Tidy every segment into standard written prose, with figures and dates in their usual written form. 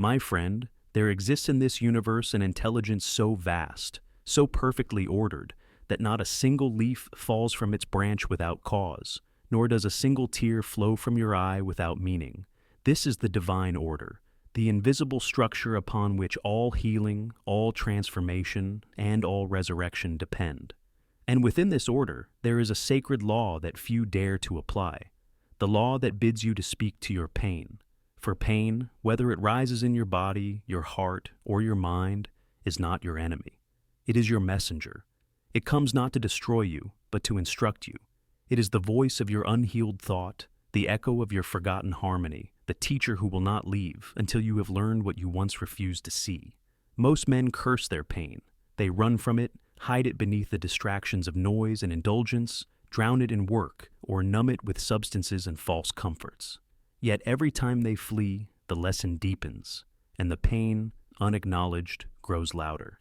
My friend, there exists in this universe an intelligence so vast, so perfectly ordered, that not a single leaf falls from its branch without cause, nor does a single tear flow from your eye without meaning. This is the divine order, the invisible structure upon which all healing, all transformation, and all resurrection depend. And within this order, there is a sacred law that few dare to apply, the law that bids you to speak to your pain. For pain, whether it rises in your body, your heart, or your mind, is not your enemy. It is your messenger. It comes not to destroy you, but to instruct you. It is the voice of your unhealed thought, the echo of your forgotten harmony, the teacher who will not leave until you have learned what you once refused to see. Most men curse their pain. They run from it, hide it beneath the distractions of noise and indulgence, drown it in work, or numb it with substances and false comforts. Yet every time they flee, the lesson deepens, and the pain, unacknowledged, grows louder.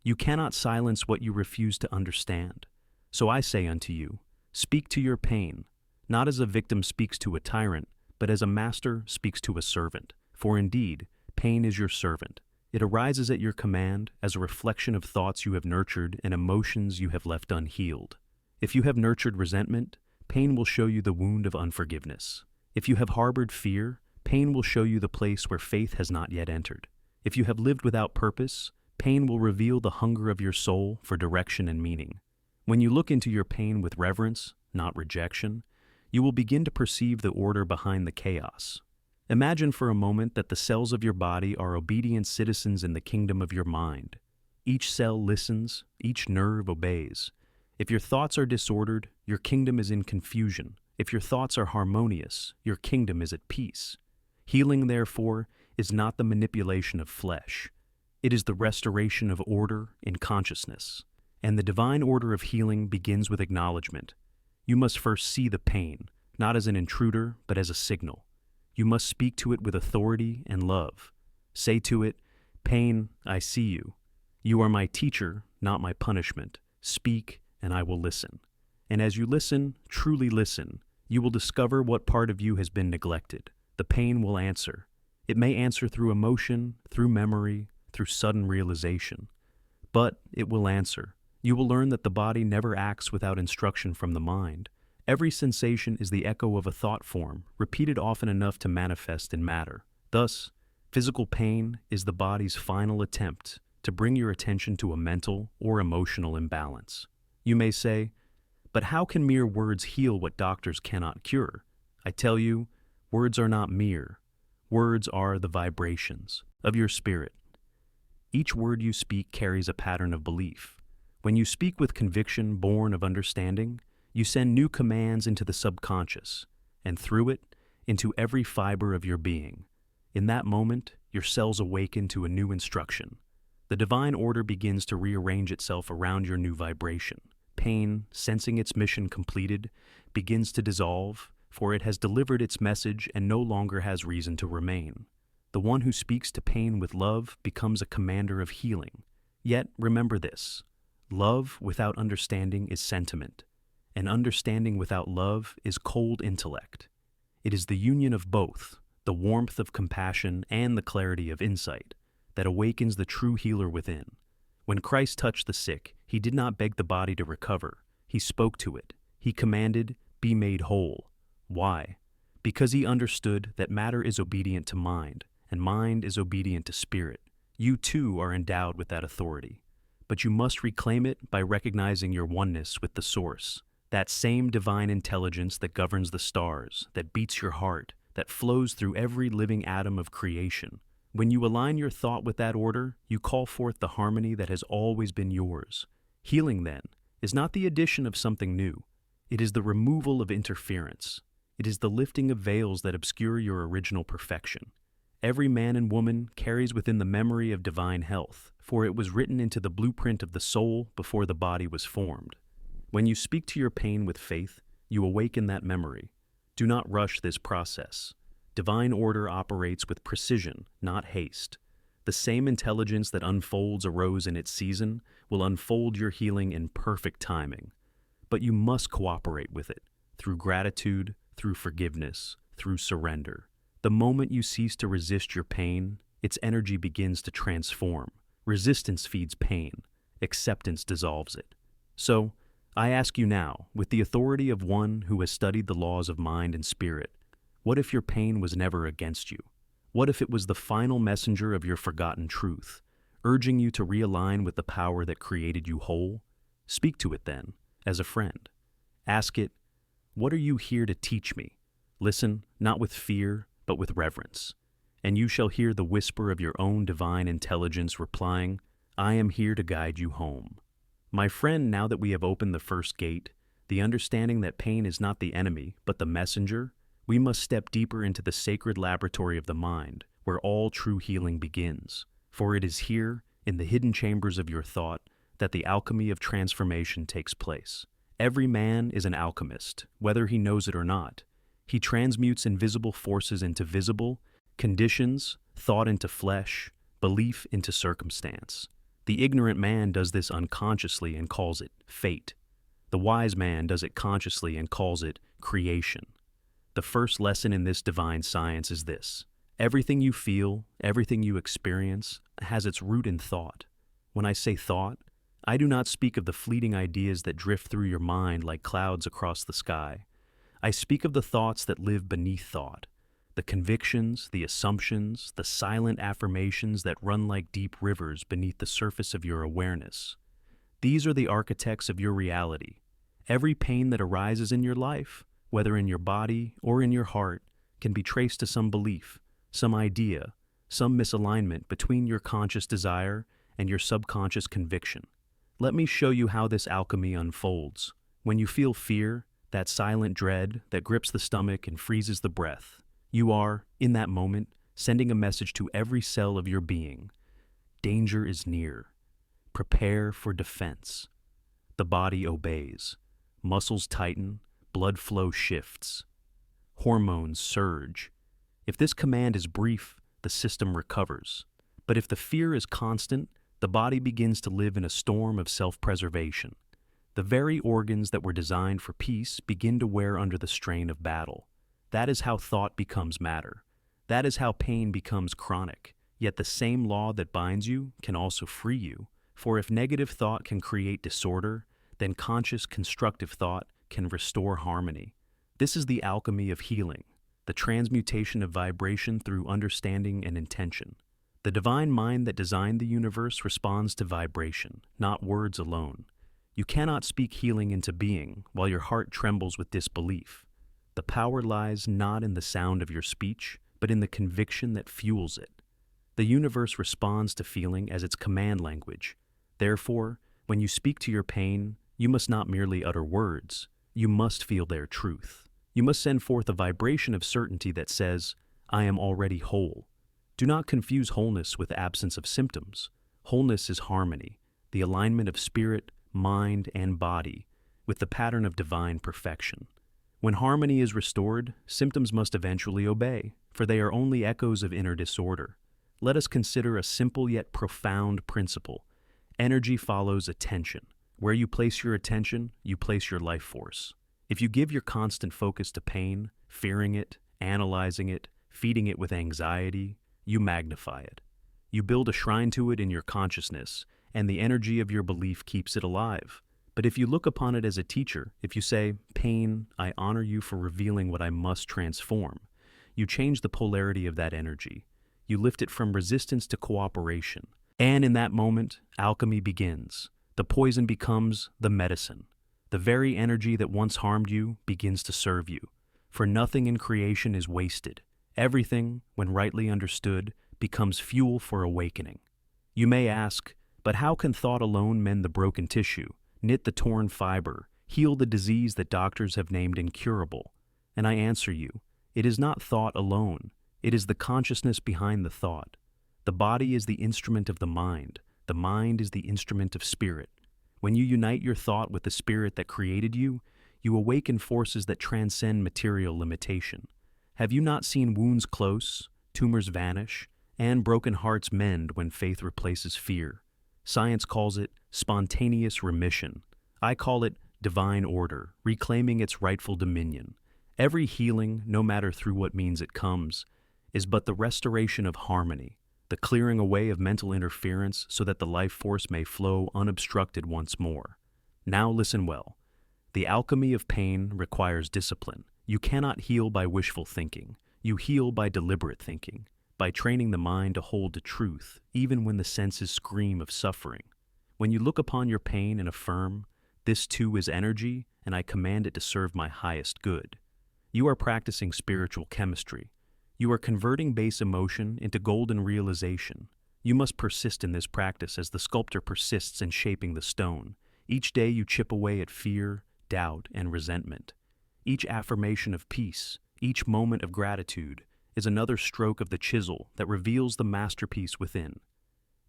You cannot silence what you refuse to understand. So I say unto you, speak to your pain, not as a victim speaks to a tyrant, but as a master speaks to a servant. For indeed, pain is your servant. It arises at your command as a reflection of thoughts you have nurtured and emotions you have left unhealed. If you have nurtured resentment, pain will show you the wound of unforgiveness. If you have harbored fear, pain will show you the place where faith has not yet entered. If you have lived without purpose, pain will reveal the hunger of your soul for direction and meaning. When you look into your pain with reverence, not rejection, you will begin to perceive the order behind the chaos. Imagine for a moment that the cells of your body are obedient citizens in the kingdom of your mind. Each cell listens, each nerve obeys. If your thoughts are disordered, your kingdom is in confusion. If your thoughts are harmonious, your kingdom is at peace. Healing, therefore, is not the manipulation of flesh. It is the restoration of order in consciousness. And the divine order of healing begins with acknowledgement. You must first see the pain, not as an intruder, but as a signal. You must speak to it with authority and love. Say to it, "Pain, I see you. You are my teacher, not my punishment. Speak, and I will listen." And as you listen, truly listen, you will discover what part of you has been neglected. The pain will answer. It may answer through emotion, through memory, through sudden realization. But it will answer. You will learn that the body never acts without instruction from the mind. Every sensation is the echo of a thought form, repeated often enough to manifest in matter. Thus, physical pain is the body's final attempt to bring your attention to a mental or emotional imbalance. You may say, "But how can mere words heal what doctors cannot cure?" I tell you, words are not mere. Words are the vibrations of your spirit. Each word you speak carries a pattern of belief. When you speak with conviction born of understanding, you send new commands into the subconscious, and through it, into every fiber of your being. In that moment, your cells awaken to a new instruction. The divine order begins to rearrange itself around your new vibration. Pain, sensing its mission completed, begins to dissolve, for it has delivered its message and no longer has reason to remain. The one who speaks to pain with love becomes a commander of healing. Yet, remember this: love without understanding is sentiment, and understanding without love is cold intellect. It is the union of both, the warmth of compassion and the clarity of insight, that awakens the true healer within. When Christ touched the sick, he did not beg the body to recover. He spoke to it. He commanded, "Be made whole." Why? Because he understood that matter is obedient to mind, and mind is obedient to spirit. You too are endowed with that authority. But you must reclaim it by recognizing your oneness with the source. That same divine intelligence that governs the stars, that beats your heart, that flows through every living atom of creation. When you align your thought with that order, you call forth the harmony that has always been yours. Healing, then, is not the addition of something new. It is the removal of interference. It is the lifting of veils that obscure your original perfection. Every man and woman carries within the memory of divine health, for it was written into the blueprint of the soul before the body was formed. When you speak to your pain with faith, you awaken that memory. Do not rush this process. Divine order operates with precision, not haste. The same intelligence that unfolds a rose in its season will unfold your healing in perfect timing. But you must cooperate with it, through gratitude, through forgiveness, through surrender. The moment you cease to resist your pain, its energy begins to transform. Resistance feeds pain. Acceptance dissolves it. So, I ask you now, with the authority of one who has studied the laws of mind and spirit, what if your pain was never against you? What if it was the final messenger of your forgotten truth, urging you to realign with the power that created you whole? Speak to it then, as a friend. Ask it, what are you here to teach me? Listen, not with fear, but with reverence. And you shall hear the whisper of your own divine intelligence replying, I am here to guide you home. My friend, now that we have opened the first gate, the understanding that pain is not the enemy, but the messenger, we must step deeper into the sacred laboratory of the mind, where all true healing begins. For it is here, in the hidden chambers of your thought, that the alchemy of transformation takes place. Every man is an alchemist, whether he knows it or not. He transmutes invisible forces into visible, conditions, thought into flesh, belief into circumstance. The ignorant man does this unconsciously and calls it fate. The wise man does it consciously and calls it creation. The first lesson in this divine science is this: everything you feel, everything you experience, has its root in thought. When I say thought, I do not speak of the fleeting ideas that drift through your mind like clouds across the sky. I speak of the thoughts that live beneath thought, the convictions, the assumptions, the silent affirmations that run like deep rivers beneath the surface of your awareness. These are the architects of your reality. Every pain that arises in your life, whether in your body or in your heart, can be traced to some belief, some idea, some misalignment between your conscious desire and your subconscious conviction. Let me show you how this alchemy unfolds. When you feel fear, that silent dread that grips the stomach and freezes the breath, you are, in that moment, sending a message to every cell of your being. Danger is near. Prepare for defense. The body obeys. Muscles tighten. Blood flow shifts. Hormones surge. If this command is brief, the system recovers. But if the fear is constant, the body begins to live in a storm of self-preservation. The very organs that were designed for peace begin to wear under the strain of battle. That is how thought becomes matter. That is how pain becomes chronic. Yet the same law that binds you can also free you. For if negative thought can create disorder, then conscious, constructive thought can restore harmony. This is the alchemy of healing, the transmutation of vibration through understanding and intention. The divine mind that designed the universe responds to vibration, not words alone. You cannot speak healing into being while your heart trembles with disbelief. The power lies not in the sound of your speech, but in the conviction that fuels it. The universe responds to feeling as its command language. Therefore, when you speak to your pain, you must not merely utter words. You must feel their truth. You must send forth a vibration of certainty that says, I am already whole. Do not confuse wholeness with absence of symptoms. Wholeness is harmony, the alignment of spirit, mind, and body with the pattern of divine perfection. When harmony is restored, symptoms must eventually obey, for they are only echoes of inner disorder. Let us consider a simple yet profound principle. Energy follows attention. Where you place your attention, you place your life force. If you give your constant focus to pain, fearing it, analyzing it, feeding it with anxiety, you magnify it. You build a shrine to it in your consciousness, and the energy of your belief keeps it alive. But if you look upon it as a teacher, if you say, pain, I honor you for revealing what I must transform, you change the polarity of that energy. You lift it from resistance to cooperation. And in that moment, alchemy begins. The poison becomes the medicine. The very energy that once harmed you begins to serve you. For nothing in creation is wasted. Everything, when rightly understood, becomes fuel for awakening. You may ask, but how can thought alone mend the broken tissue, knit the torn fiber, heal the disease that doctors have named incurable? And I answer you, it is not thought alone. It is the consciousness behind the thought. The body is the instrument of the mind. The mind is the instrument of spirit. When you unite your thought with the spirit that created you, you awaken forces that transcend material limitation. Have you not seen wounds close, tumors vanish, and broken hearts mend when faith replaces fear? Science calls it spontaneous remission. I call it divine order, reclaiming its rightful dominion. Every healing, no matter through what means it comes, is but the restoration of harmony. the clearing away of mental interference so that the life force may flow unobstructed once more. Now listen well. The alchemy of pain requires discipline. You cannot heal by wishful thinking. You heal by deliberate thinking, by training the mind to hold to truth, even when the senses scream of suffering. When you look upon your pain and affirm, "This too is energy, and I command it to serve my highest good," you are practicing spiritual chemistry. You are converting base emotion into golden realization. You must persist in this practice as the sculptor persists in shaping the stone. Each day you chip away at fear, doubt, and resentment. Each affirmation of peace, each moment of gratitude, is another stroke of the chisel that reveals the masterpiece within.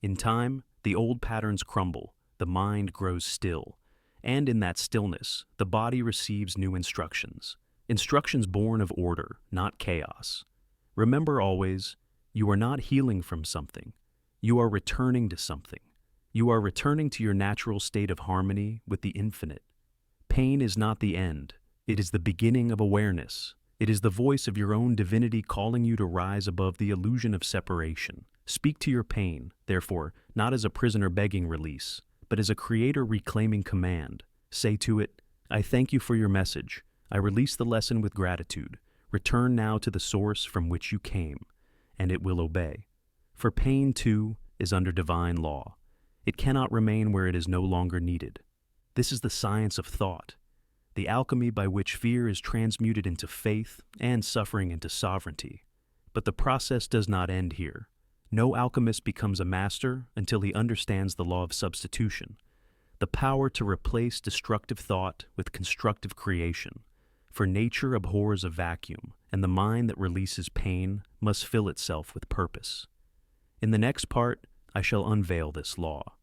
In time, the old patterns crumble, the mind grows still, and in that stillness, the body receives new instructions. Instructions born of order, not chaos. Remember always, you are not healing from something. You are returning to something. You are returning to your natural state of harmony with the infinite. Pain is not the end. It is the beginning of awareness. It is the voice of your own divinity calling you to rise above the illusion of separation. Speak to your pain, therefore, not as a prisoner begging release, but as a creator reclaiming command. Say to it, "I thank you for your message. I release the lesson with gratitude. Return now to the source from which you came," and it will obey. For pain, too, is under divine law. It cannot remain where it is no longer needed. This is the science of thought, the alchemy by which fear is transmuted into faith and suffering into sovereignty. But the process does not end here. No alchemist becomes a master until he understands the law of substitution, the power to replace destructive thought with constructive creation. For nature abhors a vacuum, and the mind that releases pain must fill itself with purpose. In the next part, I shall unveil this law.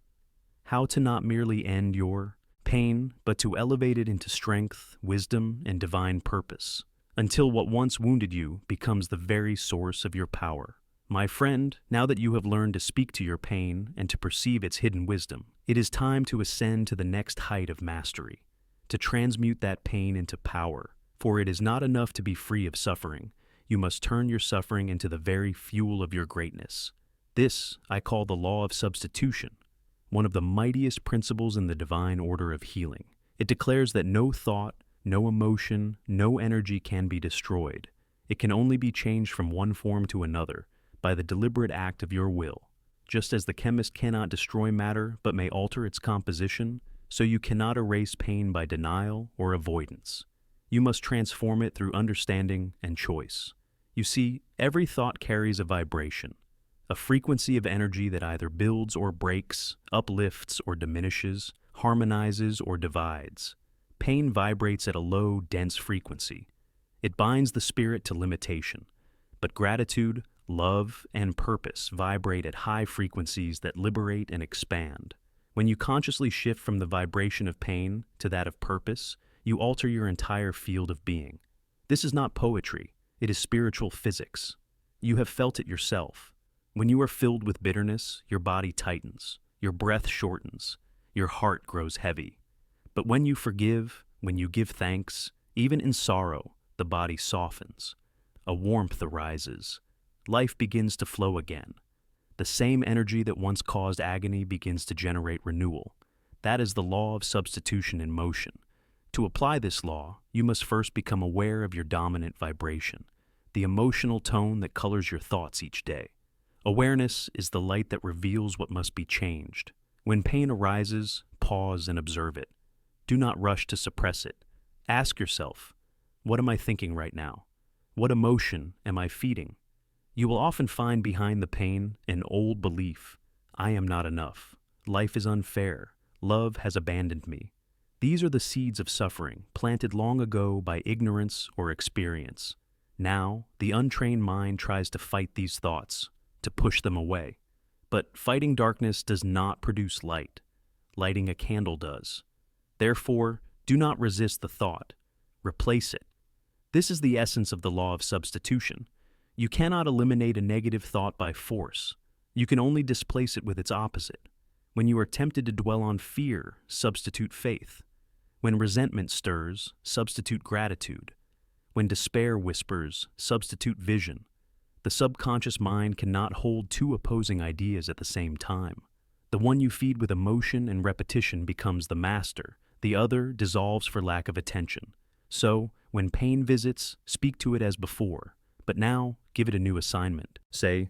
How to not merely end your pain, but to elevate it into strength, wisdom, and divine purpose, until what once wounded you becomes the very source of your power. My friend, now that you have learned to speak to your pain and to perceive its hidden wisdom, it is time to ascend to the next height of mastery, to transmute that pain into power. For it is not enough to be free of suffering. You must turn your suffering into the very fuel of your greatness. This I call the law of substitution, one of the mightiest principles in the divine order of healing. It declares that no thought, no emotion, no energy can be destroyed. It can only be changed from one form to another by the deliberate act of your will. Just as the chemist cannot destroy matter but may alter its composition, so you cannot erase pain by denial or avoidance. You must transform it through understanding and choice. You see, every thought carries a vibration, a frequency of energy that either builds or breaks, uplifts or diminishes, harmonizes or divides. Pain vibrates at a low, dense frequency. It binds the spirit to limitation. But gratitude, love, and purpose vibrate at high frequencies that liberate and expand. When you consciously shift from the vibration of pain to that of purpose, you alter your entire field of being. This is not poetry, it is spiritual physics. You have felt it yourself. When you are filled with bitterness, your body tightens, your breath shortens, your heart grows heavy. But when you forgive, when you give thanks, even in sorrow, the body softens. A warmth arises. Life begins to flow again. The same energy that once caused agony begins to generate renewal. That is the law of substitution in motion. To apply this law, you must first become aware of your dominant vibration, the emotional tone that colors your thoughts each day. Awareness is the light that reveals what must be changed. When pain arises, pause and observe it. Do not rush to suppress it. Ask yourself, what am I thinking right now? What emotion am I feeding? You will often find behind the pain an old belief. I am not enough. Life is unfair. Love has abandoned me. These are the seeds of suffering, planted long ago by ignorance or experience. Now, the untrained mind tries to fight these thoughts, to push them away. But fighting darkness does not produce light. Lighting a candle does. Therefore, do not resist the thought. Replace it. This is the essence of the law of substitution. You cannot eliminate a negative thought by force. You can only displace it with its opposite. When you are tempted to dwell on fear, substitute faith. When resentment stirs, substitute gratitude. When despair whispers, substitute vision. The subconscious mind cannot hold two opposing ideas at the same time. The one you feed with emotion and repetition becomes the master, the other dissolves for lack of attention. So, when pain visits, speak to it as before, but now give it a new assignment. Say,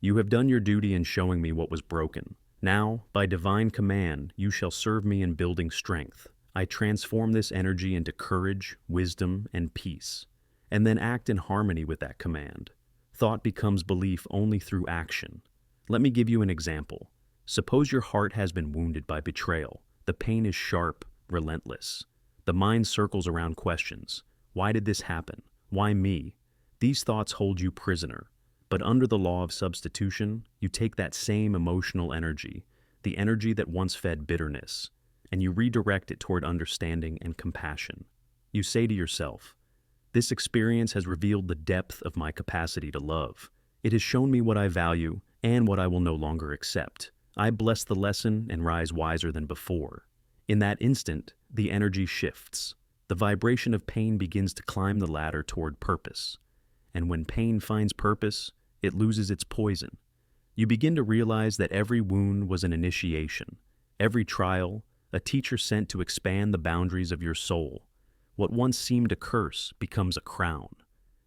"You have done your duty in showing me what was broken. Now, by divine command, you shall serve me in building strength. I transform this energy into courage, wisdom, and peace." And then act in harmony with that command. Thought becomes belief only through action. Let me give you an example. Suppose your heart has been wounded by betrayal. The pain is sharp, relentless. The mind circles around questions. Why did this happen? Why me? These thoughts hold you prisoner. But under the law of substitution, you take that same emotional energy, the energy that once fed bitterness, and you redirect it toward understanding and compassion. You say to yourself, "This experience has revealed the depth of my capacity to love. It has shown me what I value and what I will no longer accept. I bless the lesson and rise wiser than before." In that instant, the energy shifts. The vibration of pain begins to climb the ladder toward purpose. And when pain finds purpose, it loses its poison. You begin to realize that every wound was an initiation, every trial, a teacher sent to expand the boundaries of your soul. What once seemed a curse becomes a crown.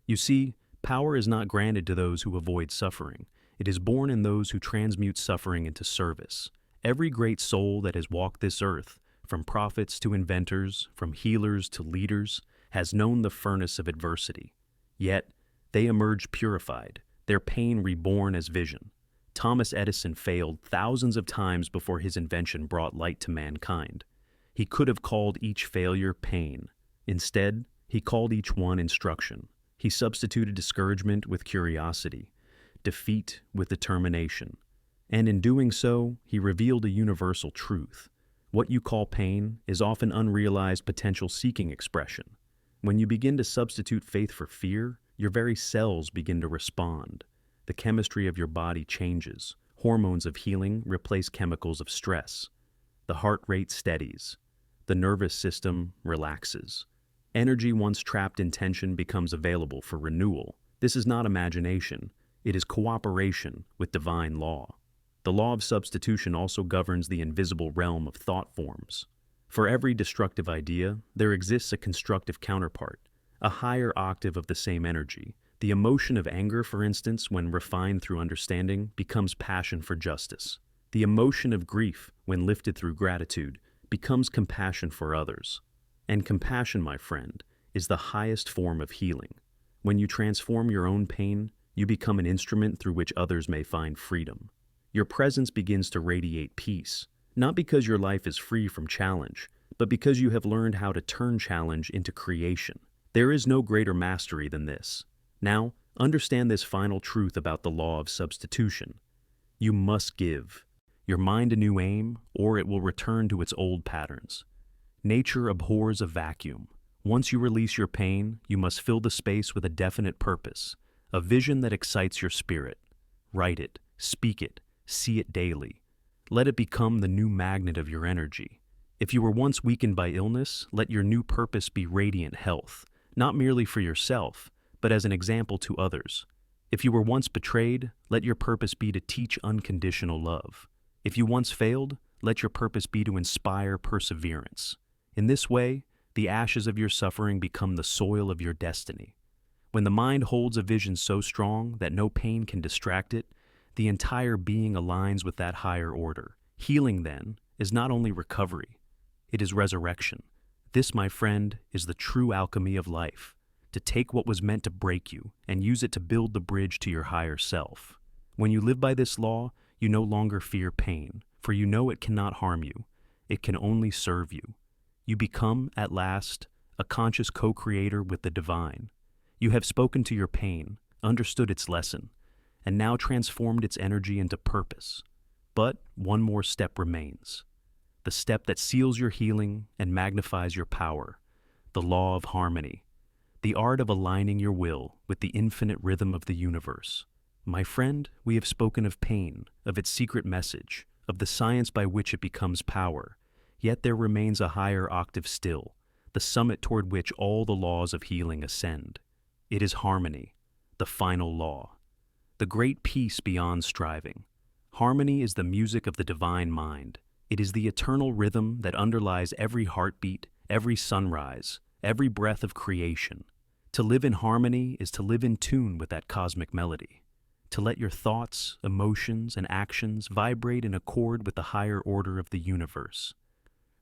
You see, power is not granted to those who avoid suffering. It is born in those who transmute suffering into service. Every great soul that has walked this earth, from prophets to inventors, from healers to leaders, has known the furnace of adversity. Yet, they emerged purified, their pain reborn as vision. Thomas Edison failed thousands of times before his invention brought light to mankind. He could have called each failure pain. Instead, he called each one instruction. He substituted discouragement with curiosity, defeat with determination. And in doing so, he revealed a universal truth. What you call pain is often unrealized potential seeking expression. When you begin to substitute faith for fear, your very cells begin to respond. The chemistry of your body changes. Hormones of healing replace chemicals of stress. The heart rate steadies. The nervous system relaxes. Energy once trapped in tension becomes available for renewal. This is not imagination. It is cooperation with divine law. The law of substitution also governs the invisible realm of thought forms. For every destructive idea, there exists a constructive counterpart, a higher octave of the same energy. The emotion of anger, for instance, when refined through understanding, becomes passion for justice. The emotion of grief, when lifted through gratitude, becomes compassion for others. And compassion, my friend, is the highest form of healing. When you transform your own pain, you become an instrument through which others may find freedom. Your presence begins to radiate peace, not because your life is free from challenge, but because you have learned how to turn challenge into creation. There is no greater mastery than this. Now, understand this final truth about the law of substitution. You must give your mind a new aim, or it will return to its old patterns. Nature abhors a vacuum. Once you release your pain, you must fill the space with a definite purpose, a vision that excites your spirit. Write it, speak it, see it daily. Let it become the new magnet of your energy. If you were once weakened by illness, let your new purpose be radiant health, not merely for yourself, but as an example to others. If you were once betrayed, let your purpose be to teach unconditional love. If you once failed, let your purpose be to inspire perseverance. In this way, the ashes of your suffering become the soil of your destiny. When the mind holds a vision so strong that no pain can distract it, the entire being aligns with that higher order. Healing, then, is not only recovery, it is resurrection. This, my friend, is the true alchemy of life, to take what was meant to break you and use it to build the bridge to your higher self. When you live by this law, you no longer fear pain, for you know it cannot harm you. It can only serve you. You become, at last, a conscious co-creator with the divine. You have spoken to your pain, understood its lesson, and now transformed its energy into purpose. But one more step remains. The step that seals your healing and magnifies your power, the law of harmony, the art of aligning your will with the infinite rhythm of the universe. My friend, we have spoken of pain, of its secret message, of the science by which it becomes power. Yet there remains a higher octave still, the summit toward which all the laws of healing ascend. It is harmony, the final law. the great peace beyond striving. Harmony is the music of the divine mind. It is the eternal rhythm that underlies every heartbeat, every sunrise, every breath of creation. To live in harmony is to live in tune with that cosmic melody. To let your thoughts, emotions, and actions vibrate in accord with the higher order of the universe.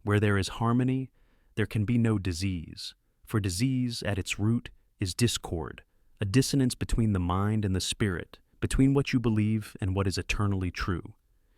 Where there is harmony, there can be no disease, for disease at its root is discord, a dissonance between the mind and the spirit, between what you believe and what is eternally true.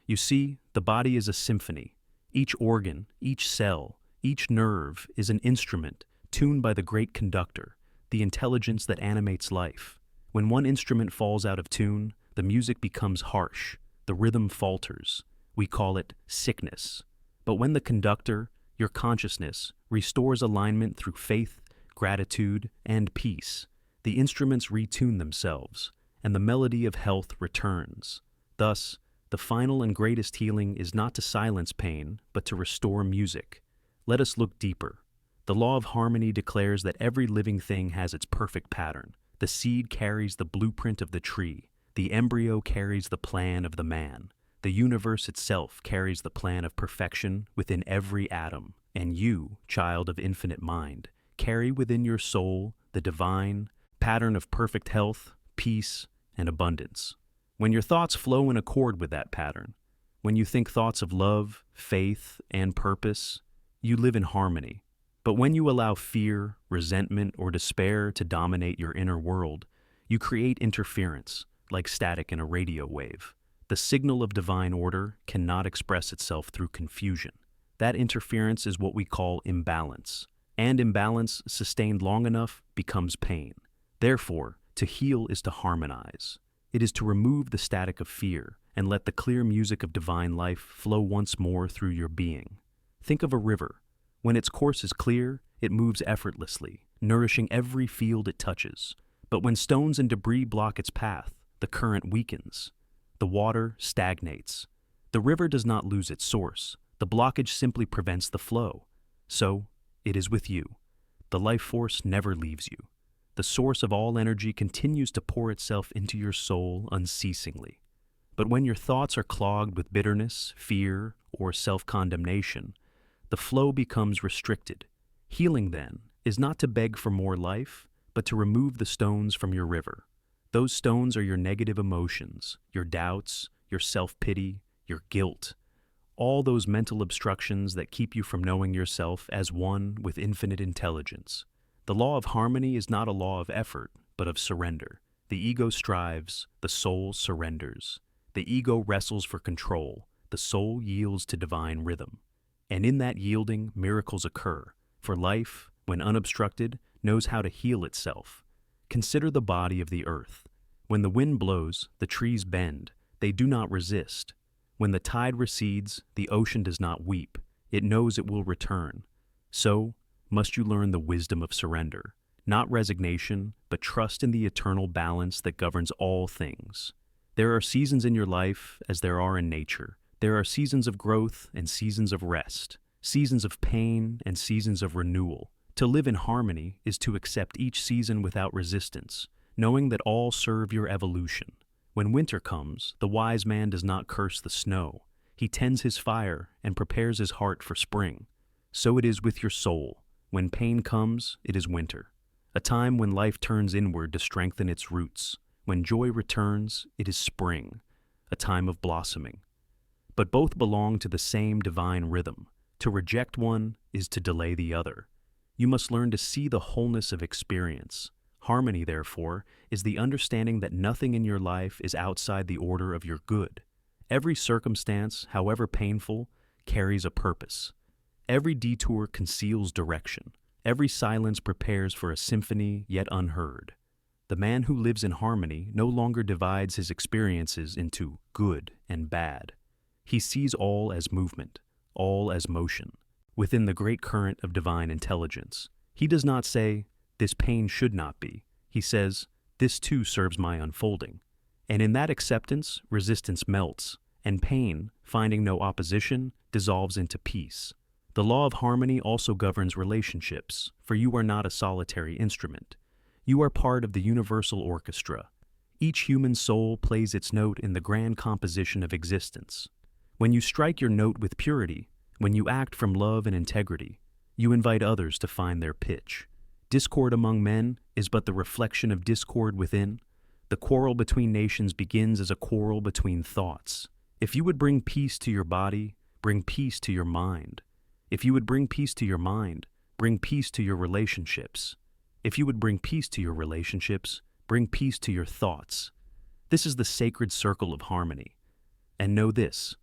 You see, the body is a symphony. Each organ, each cell, each nerve is an instrument tuned by the great conductor, the intelligence that animates life. When one instrument falls out of tune, the music becomes harsh, the rhythm falters. We call it sickness. But when the conductor, your consciousness, restores alignment through faith, gratitude, and peace, the instruments retune themselves, and the melody of health returns. Thus, the final and greatest healing is not to silence pain, but to restore music. Let us look deeper. The law of harmony declares that every living thing has its perfect pattern. The seed carries the blueprint of the tree. The embryo carries the plan of the man. The universe itself carries the plan of perfection within every atom. And you, child of infinite mind, carry within your soul the divine pattern of perfect health, peace, and abundance. When your thoughts flow in accord with that pattern, when you think thoughts of love, faith, and purpose, you live in harmony. But when you allow fear, resentment, or despair to dominate your inner world, you create interference, like static in a radio wave. The signal of divine order cannot express itself through confusion. That interference is what we call imbalance, and imbalance sustained long enough becomes pain. Therefore, to heal is to harmonize. It is to remove the static of fear and let the clear music of divine life flow once more through your being. Think of a river. When its course is clear, it moves effortlessly, nourishing every field it touches. But when stones and debris block its path, the current weakens. The water stagnates. The river does not lose its source. The blockage simply prevents the flow. So, it is with you. The life force never leaves you. The source of all energy continues to pour itself into your soul unceasingly. But when your thoughts are clogged with bitterness, fear, or self-condemnation, the flow becomes restricted. Healing, then, is not to beg for more life, but to remove the stones from your river. Those stones are your negative emotions, your doubts, your self-pity, your guilt, all those mental obstructions that keep you from knowing yourself as one with infinite intelligence. The law of harmony is not a law of effort, but of surrender. The ego strives, the soul surrenders. The ego wrestles for control, the soul yields to divine rhythm. And in that yielding, miracles occur, for life, when unobstructed, knows how to heal itself. Consider the body of the earth. When the wind blows, the trees bend, they do not resist. When the tide recedes, the ocean does not weep, it knows it will return. So, must you learn the wisdom of surrender, not resignation, but trust in the eternal balance that governs all things. There are seasons in your life as there are in nature. There are seasons of growth and seasons of rest, seasons of pain and seasons of renewal. To live in harmony is to accept each season without resistance, knowing that all serve your evolution. When winter comes, the wise man does not curse the snow. He tends his fire and prepares his heart for spring. So it is with your soul. When pain comes, it is winter, a time when life turns inward to strengthen its roots. When joy returns, it is spring, a time of blossoming. But both belong to the same divine rhythm. To reject one is to delay the other. You must learn to see the wholeness of experience. Harmony, therefore, is the understanding that nothing in your life is outside the order of your good. Every circumstance, however painful, carries a purpose. Every detour conceals direction. Every silence prepares for a symphony yet unheard. The man who lives in harmony no longer divides his experiences into good and bad. He sees all as movement, all as motion, within the great current of divine intelligence. He does not say, "This pain should not be." He says, "This too serves my unfolding." And in that acceptance, resistance melts, and pain, finding no opposition, dissolves into peace. The law of harmony also governs relationships, for you are not a solitary instrument. You are part of the universal orchestra. Each human soul plays its note in the grand composition of existence. When you strike your note with purity, when you act from love and integrity, you invite others to find their pitch. Discord among men is but the reflection of discord within. The quarrel between nations begins as a quarrel between thoughts. If you would bring peace to your body, bring peace to your mind. If you would bring peace to your mind, bring peace to your relationships. If you would bring peace to your relationships, bring peace to your thoughts. This is the sacred circle of harmony. And know this: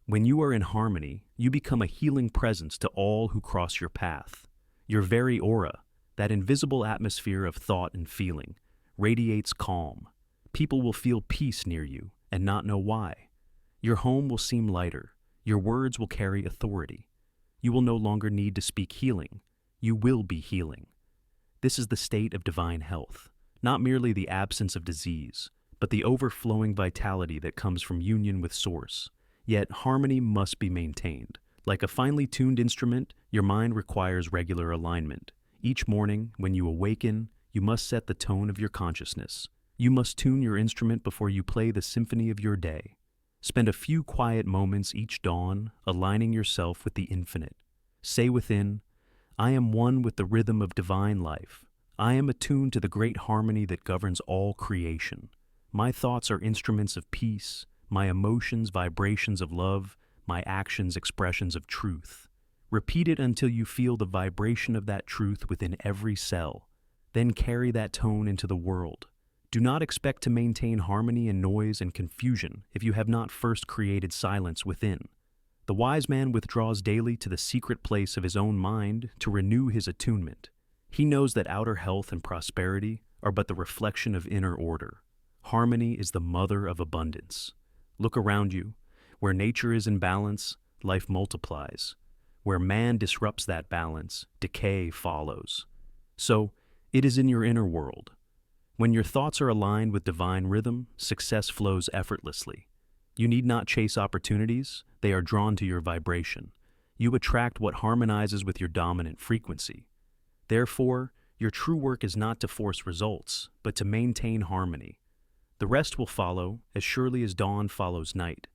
when you are in harmony, you become a healing presence to all who cross your path. Your very aura, that invisible atmosphere of thought and feeling, radiates calm. People will feel peace near you and not know why. Your home will seem lighter. Your words will carry authority. You will no longer need to speak healing. You will be healing. This is the state of divine health, not merely the absence of disease, but the overflowing vitality that comes from union with Source. Yet harmony must be maintained. Like a finely tuned instrument, your mind requires regular alignment. Each morning, when you awaken, you must set the tone of your consciousness. You must tune your instrument before you play the symphony of your day. Spend a few quiet moments each dawn, aligning yourself with the infinite. Say within, I am one with the rhythm of divine life. I am attuned to the great harmony that governs all creation. My thoughts are instruments of peace, my emotions vibrations of love, my actions expressions of truth. Repeat it until you feel the vibration of that truth within every cell. Then carry that tone into the world. Do not expect to maintain harmony in noise and confusion if you have not first created silence within. The wise man withdraws daily to the secret place of his own mind to renew his attunement. He knows that outer health and prosperity are but the reflection of inner order. Harmony is the mother of abundance. Look around you. Where nature is in balance, life multiplies. Where man disrupts that balance, decay follows. So, it is in your inner world. When your thoughts are aligned with divine rhythm, success flows effortlessly. You need not chase opportunities, they are drawn to your vibration. You attract what harmonizes with your dominant frequency. Therefore, your true work is not to force results, but to maintain harmony. The rest will follow as surely as dawn follows night.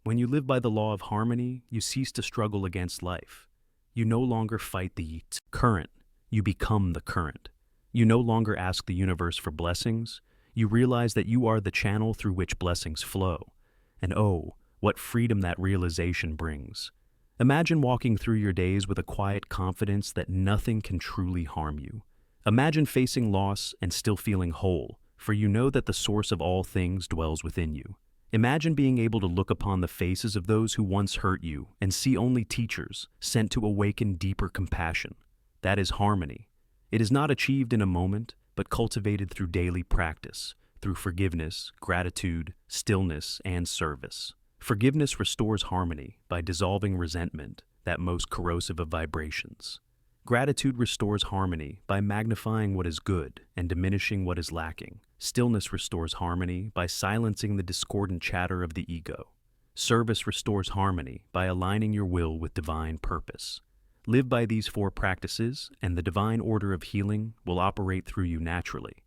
When you live by the law of harmony, you cease to struggle against life. You no longer fight the current, you become the current. You no longer ask the universe for blessings. You realize that you are the channel through which blessings flow. And oh, what freedom that realization brings. Imagine walking through your days with a quiet confidence that nothing can truly harm you. Imagine facing loss and still feeling whole, for you know that the source of all things dwells within you. Imagine being able to look upon the faces of those who once hurt you and see only teachers sent to awaken deeper compassion. That is harmony. It is not achieved in a moment, but cultivated through daily practice, through forgiveness, gratitude, stillness, and service. Forgiveness restores harmony by dissolving resentment, that most corrosive of vibrations. Gratitude restores harmony by magnifying what is good and diminishing what is lacking. Stillness restores harmony by silencing the discordant chatter of the ego. Service restores harmony by aligning your will with divine purpose. Live by these 4 practices, and the divine order of healing will operate through you naturally.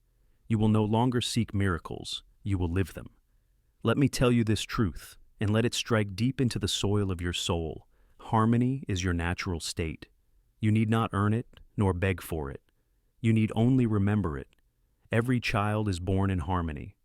You will no longer seek miracles, you will live them. Let me tell you this truth, and let it strike deep into the soil of your soul. Harmony is your natural state. You need not earn it, nor beg for it. You need only remember it. Every child is born in harmony.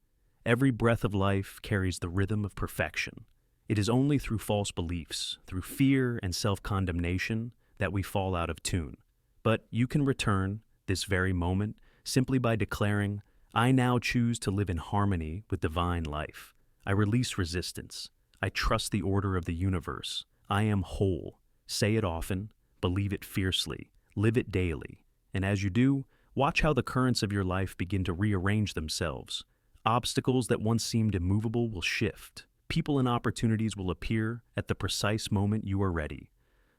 Every breath of life carries the rhythm of perfection. It is only through false beliefs, through fear and self-condemnation, that we fall out of tune. But you can return, this very moment, simply by declaring, I now choose to live in harmony with divine life. I release resistance. I trust the order of the universe. I am whole. Say it often, believe it fiercely, live it daily. And as you do, watch how the currents of your life begin to rearrange themselves. Obstacles that once seemed immovable will shift. People and opportunities will appear at the precise moment you are ready.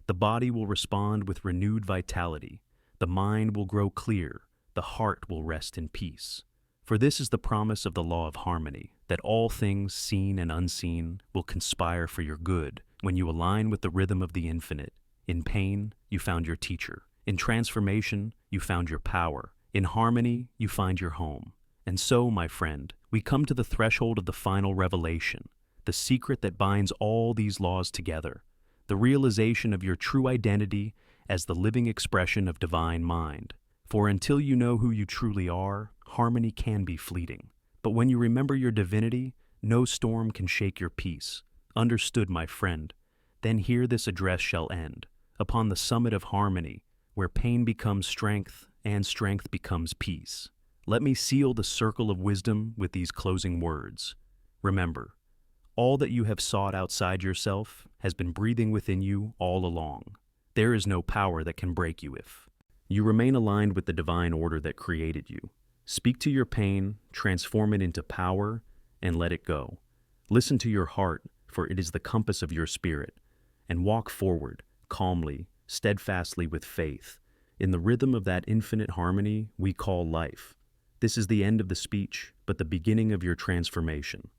The body will respond with renewed vitality. The mind will grow clear. The heart will rest in peace. For this is the promise of the law of harmony, that all things seen and unseen will conspire for your good when you align with the rhythm of the infinite. In pain, you found your teacher. In transformation, you found your power. In harmony, you find your home. And so, my friend, we come to the threshold of the final revelation, the secret that binds all these laws together, the realization of your true identity as the living expression of divine mind. For until you know who you truly are, harmony can be fleeting. But when you remember your divinity, no storm can shake your peace. Understood, my friend? Then here this address shall end, upon the summit of harmony, where pain becomes strength and strength becomes peace. Let me seal the circle of wisdom with these closing words. Remember, all that you have sought outside yourself has been breathing within you all along. There is no power that can break you if you remain aligned with the divine order that created you. Speak to your pain, transform it into power, and let it go. Listen to your heart, for it is the compass of your spirit, and walk forward, calmly, steadfastly with faith, in the rhythm of that infinite harmony we call life. This is the end of the speech, but the beginning of your transformation.